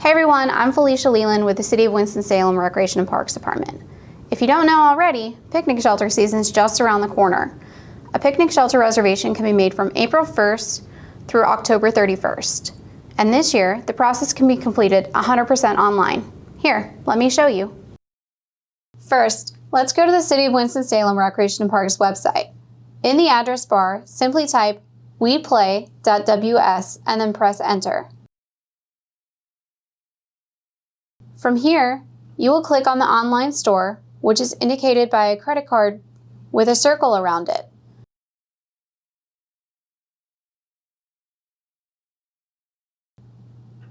Hey everyone, I'm Felicia Leland with the City of Winston-Salem Recreation and Parks Department. If you don't know already, picnic shelter season is just around the corner. A picnic shelter reservation can be made from April 1st through October 31st. And this year, the process can be completed 100% online. Here, let me show you. First, let's go to the City of Winston-Salem Recreation and Parks website. In the address bar, simply type weplay.ws and then press enter. From here, you will click on the online store, which is indicated by a credit card with a circle around it.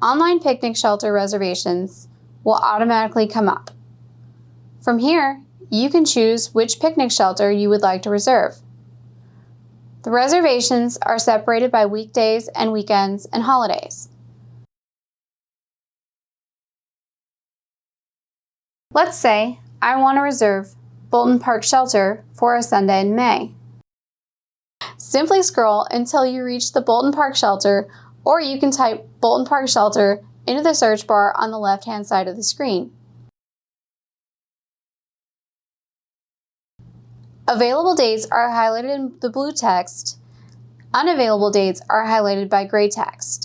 Online picnic shelter reservations will automatically come up. From here, you can choose which picnic shelter you would like to reserve. The reservations are separated by weekdays and weekends and holidays. Let's say I want to reserve Bolton Park Shelter for a Sunday in May. Simply scroll until you reach the Bolton Park Shelter, or you can type Bolton Park Shelter into the search bar on the left-hand side of the screen. Available dates are highlighted in the blue text. Unavailable dates are highlighted by gray text.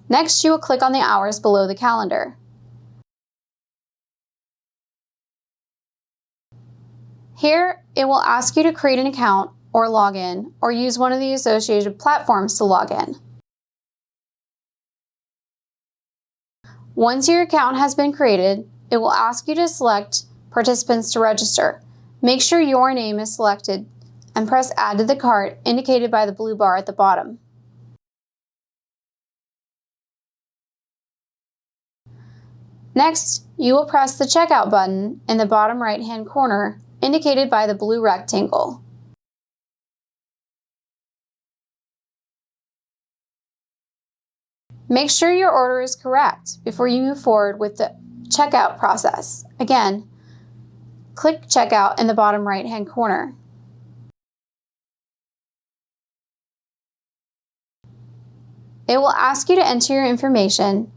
Next, you will click on the hours below the calendar. Here, it will ask you to create an account or log in, or use one of the associated platforms to log in. Once your account has been created, it will ask you to select participants to register. Make sure your name is selected and press Add to the cart indicated by the blue bar at the bottom. Next, you will press the Checkout button in the bottom right-hand corner indicated by the blue rectangle. Make sure your order is correct before you move forward with the checkout process. Again, click Checkout in the bottom right-hand corner. It will ask you to enter your information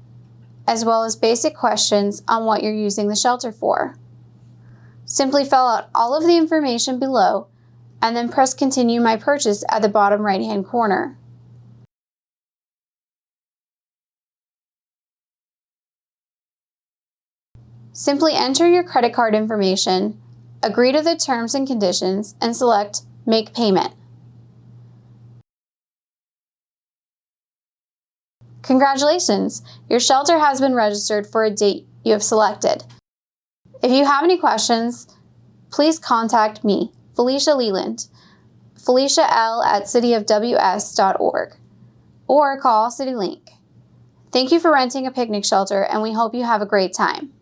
as well as basic questions on what you're using the shelter for. Simply fill out all of the information below and then press Continue My Purchase at the bottom right-hand corner. Simply enter your credit card information, agree to the terms and conditions, and select Make Payment. Congratulations! Your shelter has been registered for a date you have selected. If you have any questions, please contact me, Felicia Leland, FeliciaL@cityofws.org, or call CityLink. Thank you for renting a picnic shelter, and we hope you have a great time.